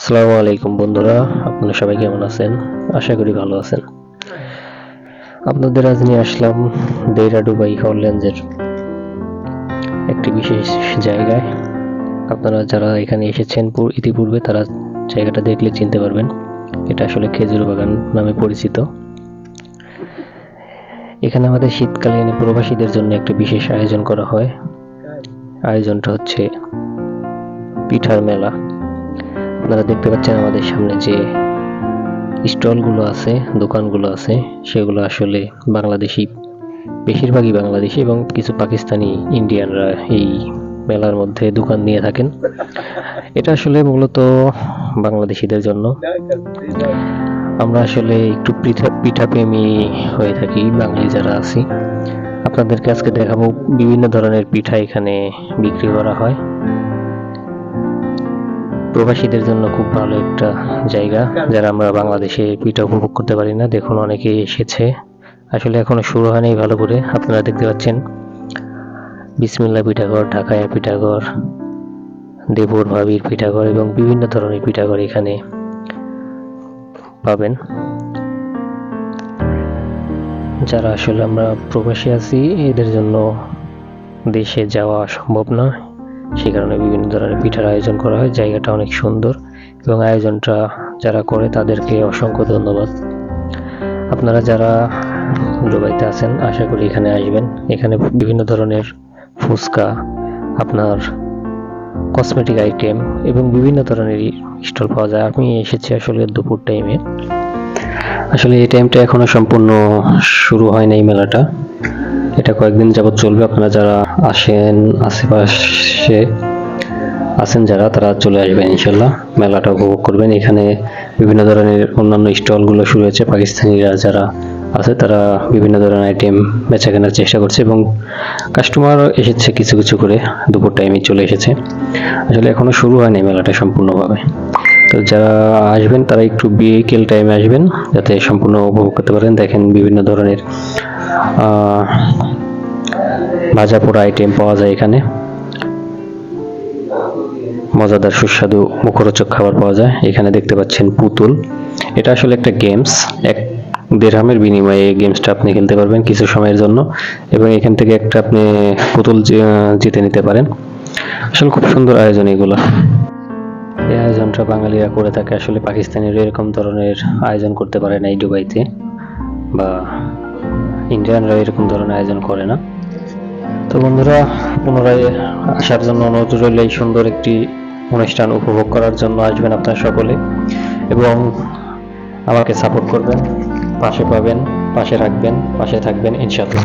আসসালামু আলাইকুম বন্ধুরা, আপনারা সবাই কেমন আছেন? আশা করি ভালো আছেন। আপনাদের আজ নিয়ে আসলাম দেইরা ডুবাই হল্যান্ডের একটি বিশেষ জায়গায়। আপনারা যারা এখানে এসেছেন ইতিপূর্বে তারা জায়গাটা দেখলে চিনতে পারবেন। এটা আসলে খেজুর বাগান নামে পরিচিত। এখানে আমাদের শীতকালীন প্রবাসীদের জন্য একটা বিশেষ আয়োজন করা হয়। আয়োজনটা হচ্ছে পিঠার মেলা। আপনারা দেখতে পাচ্ছেন আমাদের সামনে যে স্টলগুলো আছে, দোকানগুলো আছে, সেগুলো আসলে বাংলাদেশি, বেশিরভাগই বাংলাদেশি এবং কিছু পাকিস্তানি ইন্ডিয়ানরা এই মেলার মধ্যে দোকান নিয়ে থাকেন। এটা আসলে মূলত বাংলাদেশিদের জন্য। আমরা আসলে একটু পিঠা প্রেমী হয়ে থাকি বাঙালি যারা আছি। আপনাদেরকে আজকে দেখাবো বিভিন্ন ধরনের পিঠা এখানে বিক্রি করা হয়। প্রবাসীদের জন্য খুব ভালো একটা জায়গা, যারা আমরা বাংলাদেশে পিঠা উপভোগ করতে পারি না। দেখুন অনেকেই এসেছে, আসলে এখনো শুরু হয়নি ভালো করে। আপনারা দেখতে পাচ্ছেন বিসমিল্লাহ পিঠাঘর, ঢাকায়া পিঠাঘর, দেবর ভাবির পিঠাঘর এবং বিভিন্ন ধরনের পিঠাঘর এখানে পাবেন। যারা আসলে আমরা প্রবাসী আছি এদের জন্য দেশে যাওয়া সম্ভব না, সে কারণে বিভিন্ন ধরনের পিঠার আয়োজন করা হয়। জায়গাটা অনেক সুন্দর এবং আয়োজনটা যারা করে তাদেরকে অসংখ্য ধন্যবাদ। আপনারা যারা দুবাইতে আছেন আশা করি এখানে আসবেন। এখানে বিভিন্ন ধরনের ফুচকা, আপনার কসমেটিক আইটেম এবং বিভিন্ন ধরনের স্টল পাওয়া যায়। আমি এসেছি আসলে দুপুর টাইমে। আসলে এই টাইমটা এখনো সম্পূর্ণ শুরু হয় না এই মেলাটা। এটা কয়েকদিন যাবত চলবে। আপনারা যারা আসেন, আশেপাশে আছেন যারা, তারা চলে আসবেন ইনশাল্লাহ, মেলাটা উপভোগ করবেন। এখানে বিভিন্ন ধরনের অন্যান্য স্টলগুলো শুরু হয়েছে। পাকিস্তানিরা যারা আছে তারা বিভিন্ন ধরনের আইটেম বেচা কেনার চেষ্টা করছে এবং কাস্টমার এসেছে কিছু কিছু করে, দুপুর টাইমে চলে এসেছে। আসলে এখনো শুরু হয়নি মেলাটা সম্পূর্ণভাবে। তো যারা আসবেন তারা একটু বিকেল টাইমে আসবেন যাতে সম্পূর্ণ উপভোগ করতে পারেন। দেখেন বিভিন্ন ধরনের ভাজা পোড়া আইটেম পাওয়া যায় এখানে। মজাদার সুস্বাদু মুখরোচক খাবার পাওয়া যায়। এখানে দেখতে পাচ্ছেন পুতুল। এটা আসলে একটা গেমস। 1 দিরহামের বিনিময়ে এই গেমসটা আপনি খেলতে পারবেন কিছু সময়ের জন্য এবং এখান থেকে একটা আপনি পুতুল জিতে নিতে পারেন। আসলে খুব সুন্দর আয়োজন এগুলো। এই আয়োজনটা বাঙালিরা করে থাকে। আসলে পাকিস্তানিরা এরকম ধরনের আয়োজন করতে পারে না এই দুবাইতে, বা ইন্ডিয়ানরা এরকম ধরনের আয়োজন করে না। তো বন্ধুরা, পুনরায় আসার জন্য অনুরোধ রইল। এই সুন্দর একটি অনুষ্ঠান উপভোগ করার জন্য আসবেন আপনারা সকলে এবং আমাকে সাপোর্ট করবেন, পাশে পাবেন, পাশে রাখবেন, পাশে থাকবেন ইনশাআল্লাহ।